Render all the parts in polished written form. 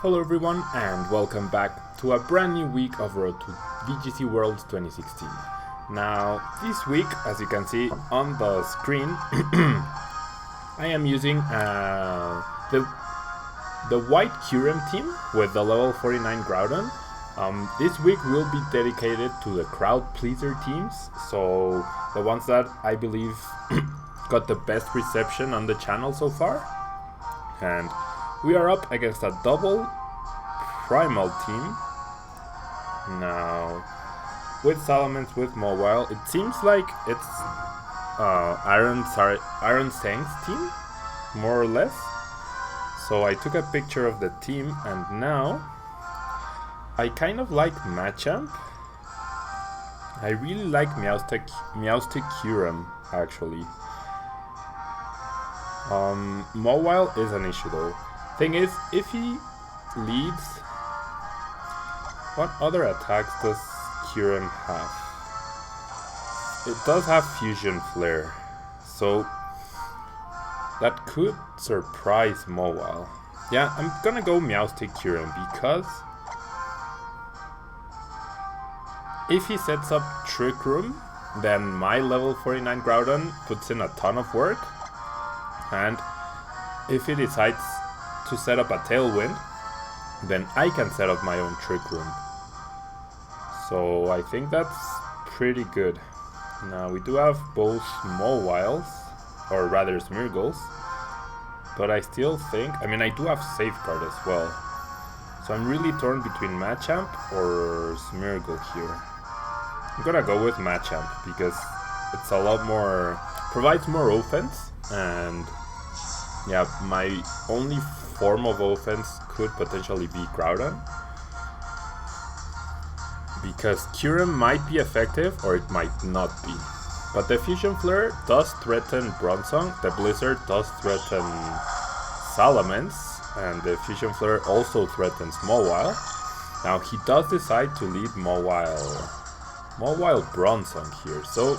Hello everyone and welcome back to a brand new week of Road to VGC Worlds 2016. Now this week, as you can see on the screen, I am using the white Kyurem team with the level 49 Groudon. This week will be dedicated to the crowd pleaser teams, so the ones that I believe got the best reception on the channel so far. And we are up against a double Primal team. Now, with Salamence, with Mobile, it seems like it's Iron Sang's team, more or less. So I took a picture of the team, and now I kind of like Machamp. I really like Meowstic Kyurem, actually. Mobile is an issue though. Thing is, if he leads, what other attacks does Kyurem have? It does have Fusion Flare, so that could surprise Mobile. Yeah, I'm gonna go Meowstic Kyurem because if he sets up Trick Room, then my level 49 Groudon puts in a ton of work, and if he decides to set up a Tailwind, then I can set up my own Trick Room. So I think that's pretty good. Now we do have both Mowiles, or rather Smeargles, but I still think, I do have Safeguard as well. So I'm really torn between Machamp or Smeargle here. I'm gonna go with Machamp because it's a lot more, provides more offense, and yeah, my only form of offense could potentially be Groudon, because Kyurem might be effective or it might not be. But the Fusion Flare does threaten Bronzong, the Blizzard does threaten Salamence, and the Fusion Flare also threatens Mobile. Now he does decide to lead Mobile Bronzong here, so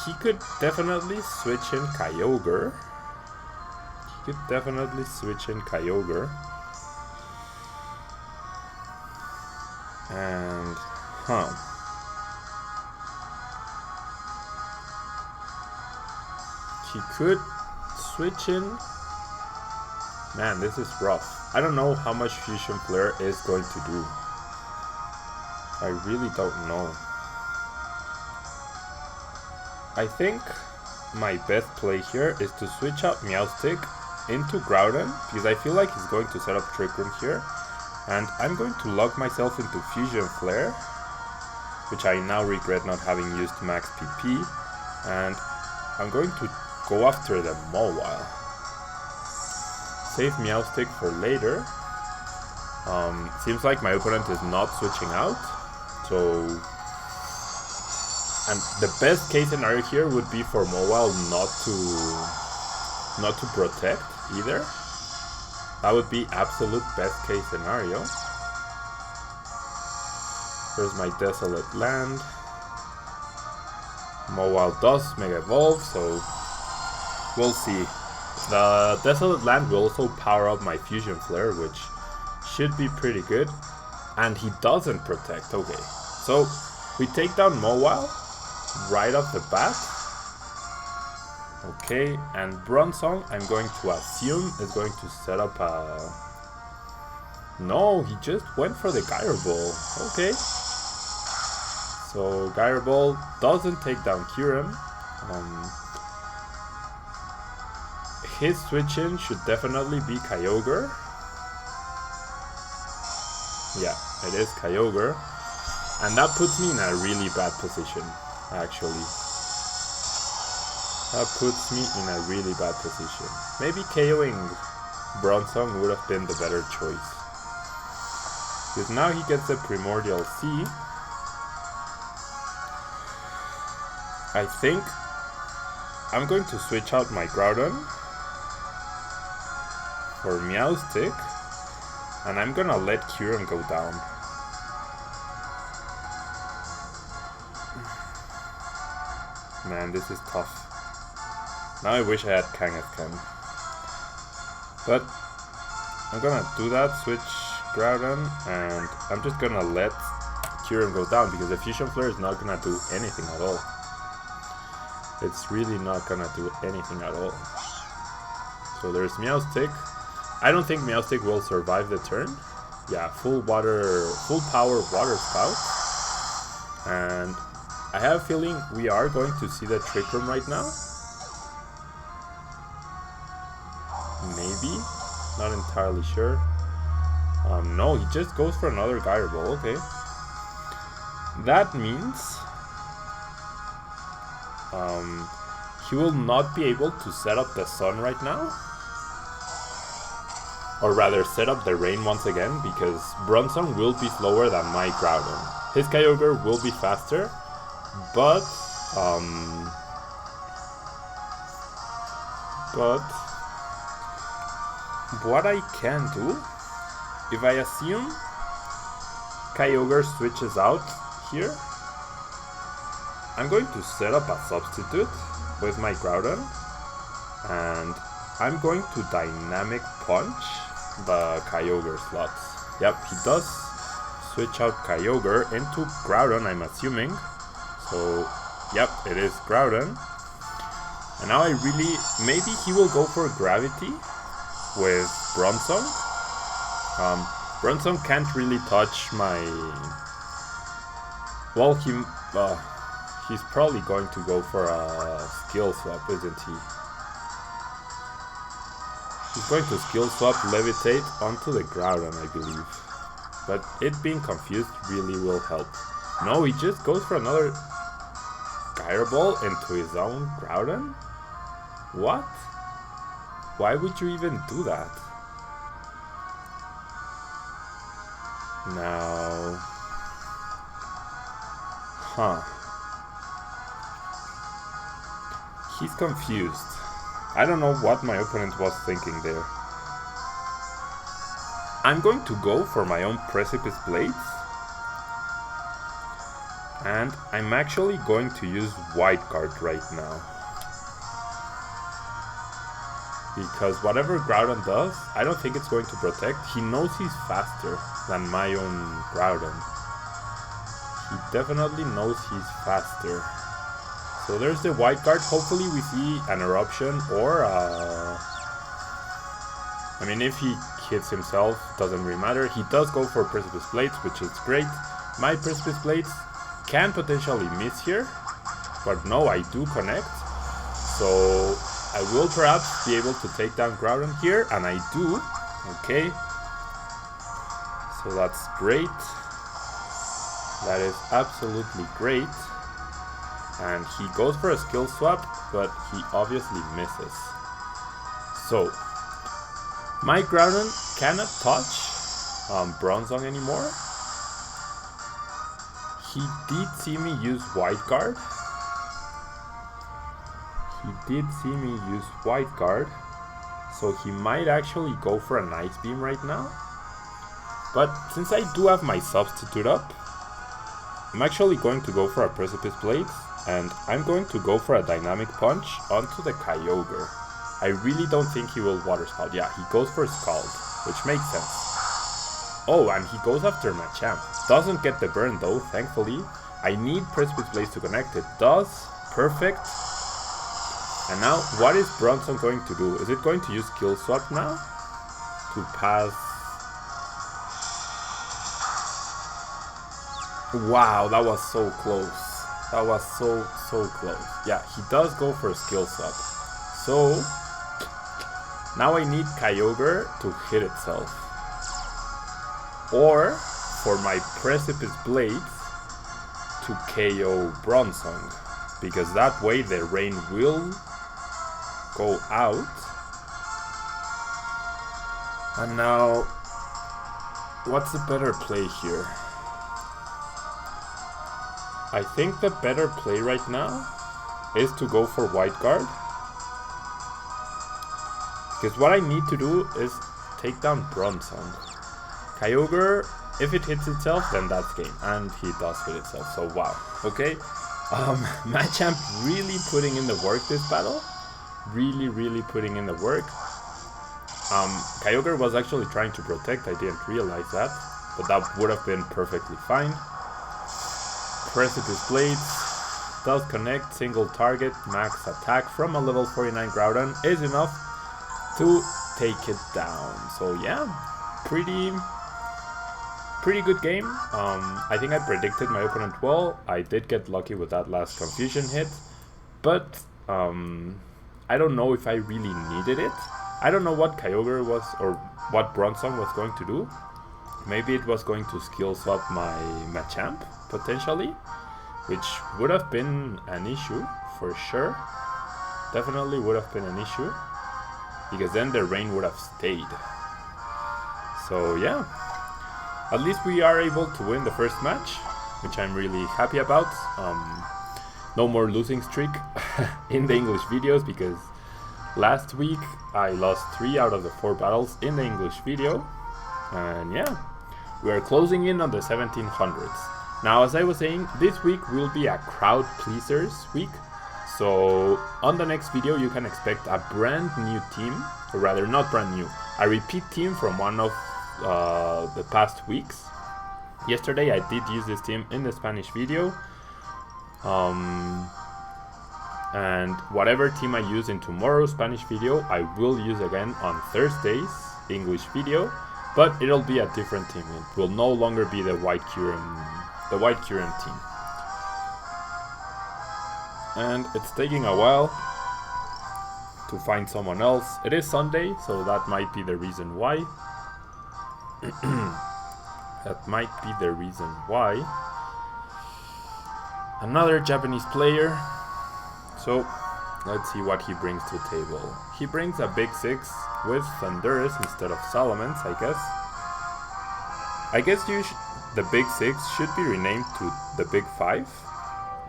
he could definitely switch in Kyogre. And, he could switch in. Man, this is rough. I don't know how much Fusion Flare is going to do. I really don't know. I think my best play here is to switch out Meowstic into Groudon, because I feel like he's going to set up Trick Room here, and I'm going to lock myself into Fusion Flare, which I now regret not having used max PP, and I'm going to go after the Mobile. Save Meowstic for later. Seems like my opponent is not switching out, so, and the best case scenario here would be for Mobile not to protect either. That would be absolute best case scenario. Here's my Desolate Land. Mobile does Mega Evolve, so we'll see. The Desolate Land will also power up my Fusion Flare, which should be pretty good. And he doesn't protect. Okay, so we take down Mobile right off the bat. Okay, and Bronzong, I'm going to assume, is going to set up a... No, he just went for the Gyro Ball. Okay. So Gyro Ball doesn't take down Kyurem. His switch-in should definitely be Kyogre. Yeah, it is Kyogre. And that puts me in a really bad position, actually. That puts me in a really bad position. Maybe KOing Bronzong would have been the better choice. Because now he gets the Primordial Sea. I think I'm going to switch out my Groudon for Meowstic, and I'm gonna let Kyurem go down. Man, this is tough. Now I wish I had Kangaskhan. But I'm gonna do that, switch Groudon, and I'm just gonna let Kyurem go down because the Fusion Flare is not gonna do anything at all. It's really not gonna do anything at all. So there's Meowstic. I don't think Meowstic will survive the turn. Yeah, full power water spout. And I have a feeling we are going to see the Trick Room right now. Maybe, not entirely sure. No, he just goes for another Gyro Ball, okay. That means he will not be able to set up the Sun right now. Or rather, set up the Rain once again, because Bronzong will be slower than my Groudon. His Kyogre will be faster, but what I can do, if I assume Kyogre switches out here, I'm going to set up a substitute with my Groudon, and I'm going to Dynamic Punch the Kyogre slots. Yep, he does switch out Kyogre into Groudon, I'm assuming. So, yep, it is Groudon. And now maybe he will go for Gravity with Bronzong. Bronzong can't really touch my... Well, he's probably going to go for a skill swap, isn't he? He's going to skill swap Levitate onto the Groudon, I believe. But it being confused really will help. No, he just goes for another Gyro Ball into his own Groudon? What? Why would you even do that? Now... Huh. He's confused. I don't know what my opponent was thinking there. I'm going to go for my own Precipice Blades. And I'm actually going to use White Guard right now. Because whatever Groudon does, I don't think it's going to protect. He knows he's faster than my own Groudon. He definitely knows he's faster. So there's the White Guard. Hopefully we see an Eruption or I mean, if he hits himself, doesn't really matter. He does go for Precipice Blades, which is great. My Precipice Blades can potentially miss here, but no, I do connect. So I will perhaps be able to take down Groudon here, and I do. Okay. So that's great. That is absolutely great. And he goes for a skill swap, but he obviously misses. So, my Groudon cannot touch Bronzong anymore. He did see me use White Guard. So he might actually go for an Ice Beam right now. But since I do have my substitute up, I'm actually going to go for a Precipice Blades. And I'm going to go for a Dynamic Punch onto the Kyogre. I really don't think he will Water Spout. Yeah, he goes for Scald, which makes sense. Oh, and he goes after Machamp. Doesn't get the burn though, thankfully. I need Precipice Blades to connect. It does. Perfect. And now, what is Bronzong going to do? Is it going to use Skill Swap now? To pass... Wow, that was so close. That was so close. Yeah, he does go for a skill swap. So, now I need Kyogre to hit itself. Or, for my Precipice Blades to KO Bronzong. Because that way the Rain will go out. And now, what's the better play here? I think the better play right now is to go for White Guard. Because what I need to do is take down Bronzong. Kyogre, if it hits itself, then that's game. And he does hit itself, so wow. Okay, Machamp really putting in the work this battle. Really putting in the work. Kyogre was actually trying to protect, I didn't realize that, but that would have been perfectly fine. Precipice Blades does connect, single target, max attack from a level 49 Groudon is enough to take it down. So yeah, pretty good game. I think I predicted my opponent well. I did get lucky with that last confusion hit, but I don't know if I really needed it. I don't know what Kyogre was or what Bronzong was going to do. Maybe it was going to skill swap my Machamp, potentially, which would have been an issue for sure. Definitely would have been an issue, because then the rain would have stayed. So yeah, at least we are able to win the first match, which I'm really happy about. No more losing streak in the English videos, because last week I lost 3 out of the 4 battles in the English video. And yeah, we are closing in on the 1700s. Now, as I was saying, this week will be a crowd pleasers week. So on the next video you can expect a brand new team, or rather not brand new, a repeat team from one of the past weeks. Yesterday I did use this team in the Spanish video. And whatever team I use in tomorrow's Spanish video, I will use again on Thursday's English video, but it'll be a different team. It will no longer be the White Kyurem team. And it's taking a while to find someone else. It is Sunday, so that might be the reason why. That might be the reason why. Another Japanese player. So let's see what he brings to the table. He brings a Big 6 with Thundurus instead of Salamence, I guess. I guess the Big 6 should be renamed to the Big 5.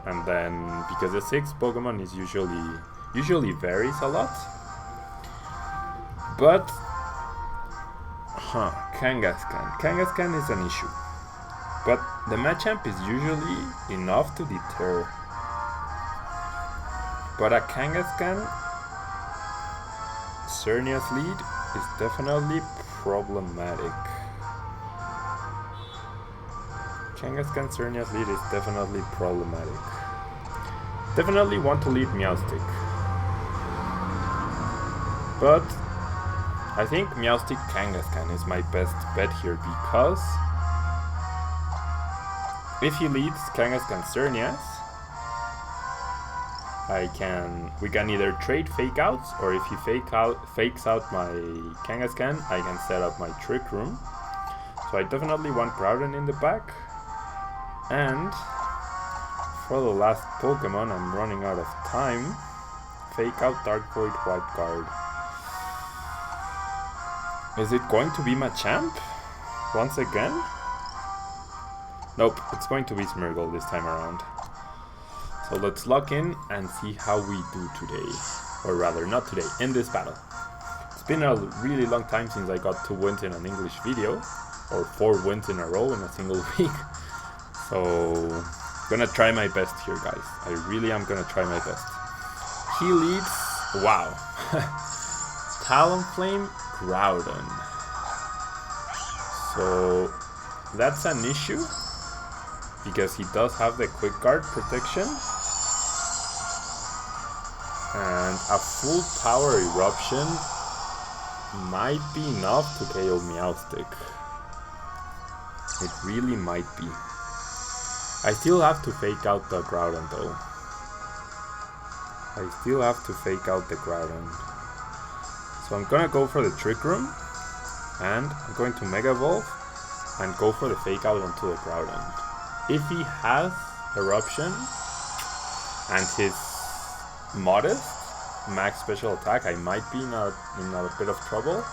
And then, because the 6 Pokemon is usually varies a lot. But Kangaskhan. Kangaskhan is an issue. But the Machamp is usually enough to deter. But a Kangaskhan Xerneas lead is definitely problematic. Kangaskhan Xerneas lead is definitely problematic. Definitely want to lead Meowstic. But I think Meowstic Kangaskhan is my best bet here, because if he leads Kangaskhan Xerneas, we can either trade fake outs, or if he fakes out my Kangaskhan, I can set up my Trick Room. So I definitely want Groudon in the back. And for the last Pokemon, I'm running out of time. Fake out Dark Void White Guard. Is it going to be Machamp once again? Nope, it's going to be Smeargle this time around. So let's lock in and see how we do today. Or rather, not today, in this battle. It's been a really long time since I got 2 wins in an English video. Or 4 wins in a row in a single week. So, gonna try my best here, guys. I really am gonna try my best. He leads... Wow. Talonflame Groudon. So, that's an issue, because he does have the Quick Guard protection. And a full power eruption might be enough to KO Meowstic. It really might be. I still have to fake out the Groudon though. So I'm gonna go for the Trick Room, and I'm going to Mega Evolve and go for the fake out onto the Groudon. If he has Eruption and his modest max special attack, I might be in a bit of trouble.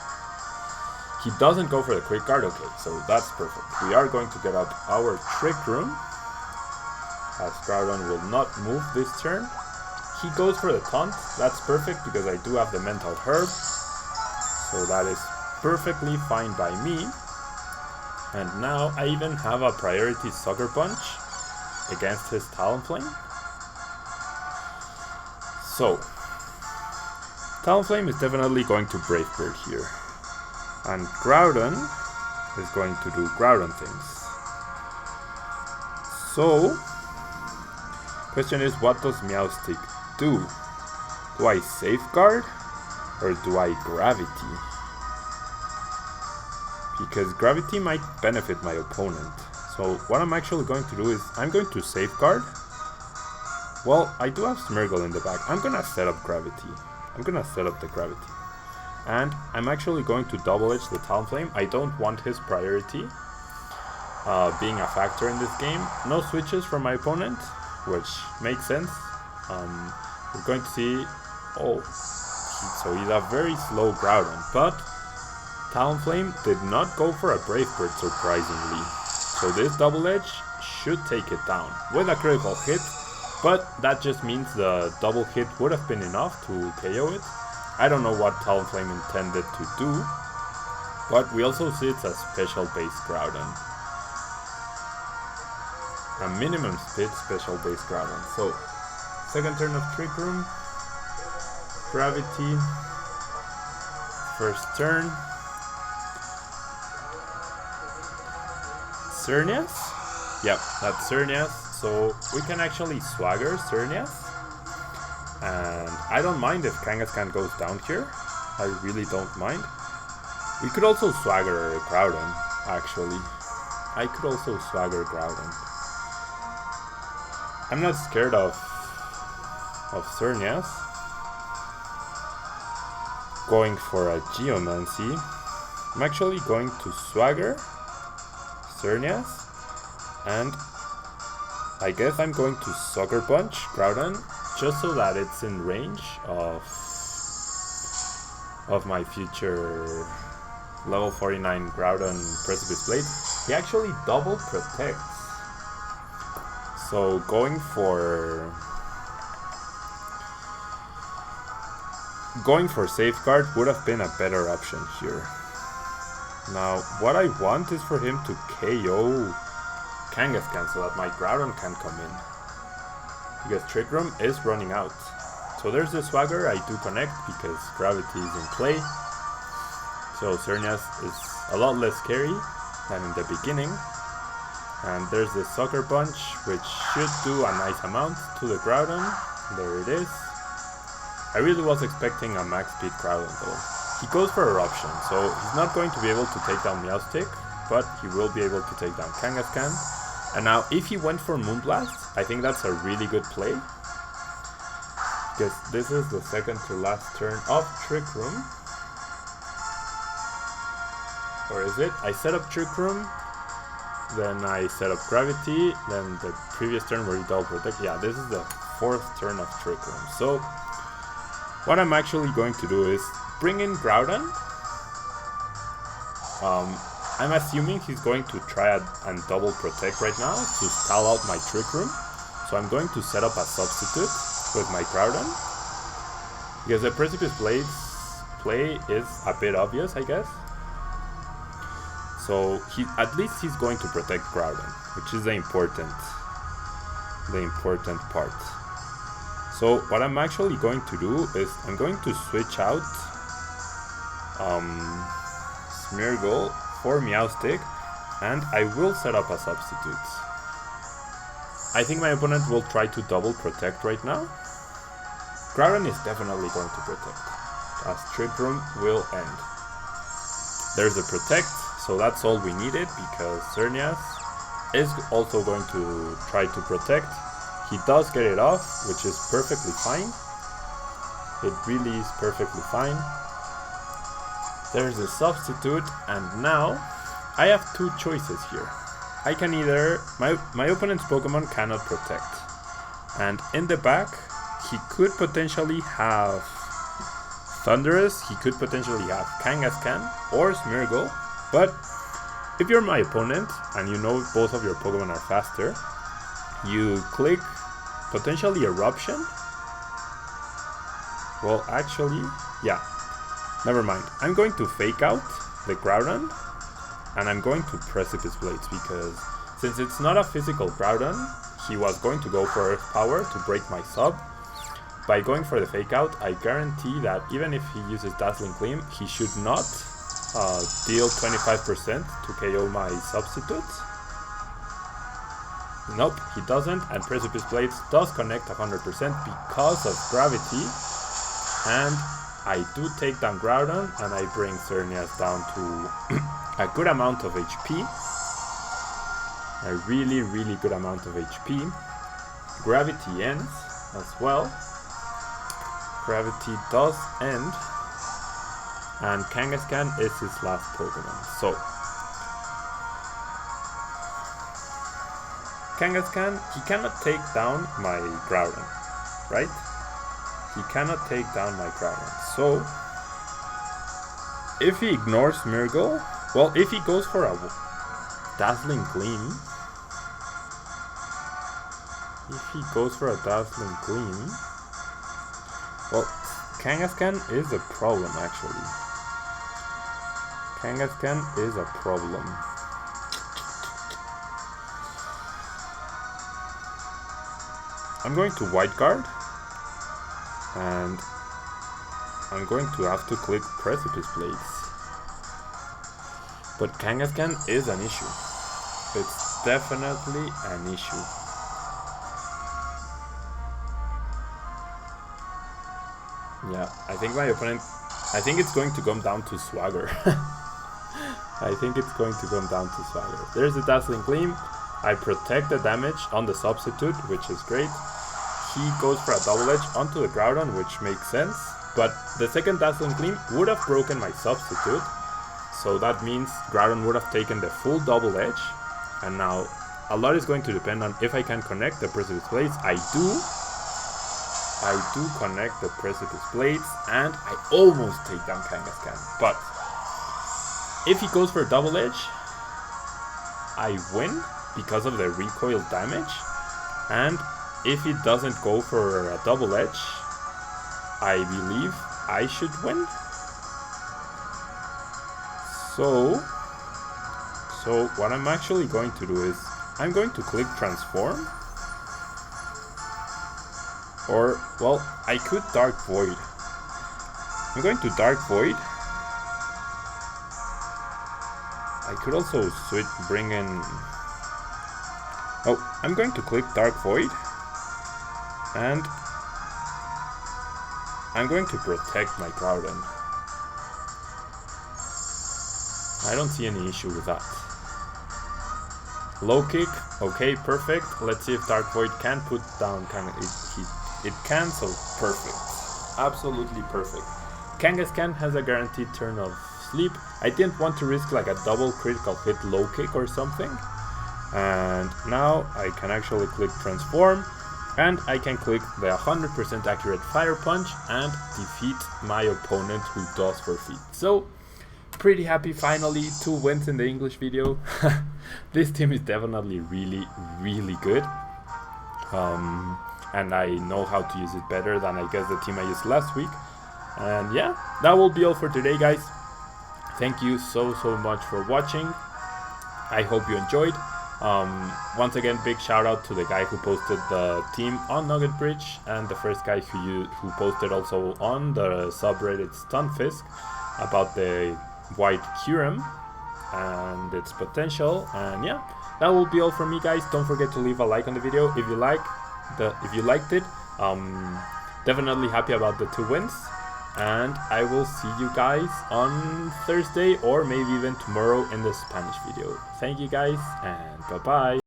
He doesn't go for the Quick Guard, okay, so that's perfect. We are going to get up our Trick Room, as Groudon will not move this turn. He goes for the Taunt, that's perfect because I do have the Mental Herb, so that is perfectly fine by me. And now I even have a priority Sucker Punch against his Talonflame. So, Talonflame is definitely going to Brave Bird here. And Groudon is going to do Groudon things. So, question is, what does Meowstic do? Do I safeguard or do I gravity? Because gravity might benefit my opponent. So what I'm actually going to do is I'm going to safeguard. Well, I do have Smeargle in the back. I'm gonna set up gravity. I'm gonna set up the gravity. And I'm actually going to double edge the Talonflame. I don't want his priority being a factor in this game. No switches from my opponent, which makes sense. We're going to see... Oh, so he's a very slow Groudon, but Talonflame did not go for a Brave Bird, surprisingly. So this double edge should take it down with a critical hit, but that just means the double hit would have been enough to KO it. I don't know what Talonflame intended to do, but we also see it's a special base Groudon. A minimum speed special base Groudon. So, second turn of Trick Room, Gravity, first turn, Xerneas? Yep, that's Xerneas. So we can actually swagger Xerneas. And I don't mind if Kangaskhan goes down here. I really don't mind. We could also swagger Groudon, actually. I could also swagger Groudon. I'm not scared of Xerneas going for a Geomancy. I'm actually going to swagger Xerneas, and I guess I'm going to Sucker Punch Groudon just so that it's in range of my future level 49 Groudon Precipice Blade. He actually double protects. So going for Safeguard would have been a better option here. Now what I want is for him to KO Kangaskhan so that my Groudon can come in. Because Trick Room is running out. So there's the swagger, I do connect because gravity is in play. So Xerneas is a lot less scary than in the beginning. And there's the Sucker Punch, which should do a nice amount to the Groudon. There it is. I really was expecting a max speed Groudon though. He goes for Eruption, so he's not going to be able to take down Meowstic, but he will be able to take down Kangaskhan. And now if he went for Moonblast, I think that's a really good play. Because this is the second to last turn of Trick Room. Or is it? I set up Trick Room, then I set up Gravity, then the previous turn where he double protect. Yeah, this is the fourth turn of Trick Room. So what I'm actually going to do is bring in Groudon. I'm assuming he's going to try and double protect right now to stall out my Trick Room. So I'm going to set up a substitute with my Groudon. Because the Precipice Blade's play is a bit obvious, I guess. So at least he's going to protect Groudon, which is the important part. So what I'm actually going to do is I'm going to switch out Smeargle for Meowstic, and I will set up a substitute. I think my opponent will try to double protect right now. Groudon is definitely going to protect, as Trick Room will end. There's a protect, so that's all we needed, because Xerneas is also going to try to protect. He does get it off, which is perfectly fine. It really is perfectly fine. There's a substitute, and now I have two choices here. I can either... My opponent's Pokemon cannot protect. And in the back, he could potentially have Thundurus, he could potentially have Kangaskhan or Smeargle. But if you're my opponent, and you know both of your Pokemon are faster, you click potentially Eruption. Well, actually, yeah. Never mind. I'm going to fake out the Groudon, and I'm going to Precipice Blades, because since it's not a physical Groudon, he was going to go for Earth Power to break my sub. By going for the fake out, I guarantee that even if he uses Dazzling Gleam, he should not deal 25% to KO my substitute. Nope, he doesn't, and Precipice Blades does connect 100% because of gravity, and I do take down Groudon, and I bring Xerneas down to a good amount of HP, a really good amount of HP. Gravity ends as well, gravity does end, and Kangaskhan is his last Pokemon. So Kangaskhan, he cannot take down my Groudon, right? He cannot take down my Groudon. So if he ignores Miracle, well, if he goes for a Dazzling Gleam, well, Kangaskhan is a problem actually. Kangaskhan is a problem. I'm going to White Guard, and I'm going to have to click Precipice Blades. But Kangaskhan is an issue. It's definitely an issue. Yeah, I think my opponent, I think it's going to come down to Swagger. I think it's going to come down to Swagger. There's the Dazzling Gleam. I protect the damage on the substitute, which is great. He goes for a double edge onto the Groudon, which makes sense. But the second Dazzling Gleam would have broken my substitute. So that means Groudon would have taken the full double edge. And now a lot is going to depend on if I can connect the Precipice Blades. I do connect the Precipice Blades, and I almost take down Kangaskhan. But if he goes for a double edge, I win because of the recoil damage. And if he doesn't go for a double edge, I believe I should win. So what I'm actually going to do is I'm going to click Transform. Or, well, I could Dark Void. I'm going to Dark Void. I could also bring in... Oh, I'm going to click Dark Void. And I'm going to protect my Groudon. I don't see any issue with that. Low kick, okay, perfect. Let's see if Dark Void can put down it can, so perfect. Absolutely perfect. Kangaskhan has a guaranteed turn of sleep. I didn't want to risk like a double critical hit low kick or something. And now I can actually click Transform, and I can click the 100% accurate Fire Punch and defeat my opponent who does forfeit. So pretty happy, finally 2 wins in the English video. This team is definitely really good. And I know how to use it better than I guess the team I used last week. And yeah, that will be all for today, guys. Thank you so much for watching. I hope you enjoyed. Once again, big shout out to the guy who posted the team on Nugget Bridge, and the first guy who posted also on the subreddit Stunfisk about the white Kyurem and its potential. And yeah, that will be all from me, guys. Don't forget to leave a like on the video if you liked it. Definitely happy about the 2 wins, and I will see you guys on Thursday or maybe even tomorrow in the Spanish video. Thank you guys, and bye bye.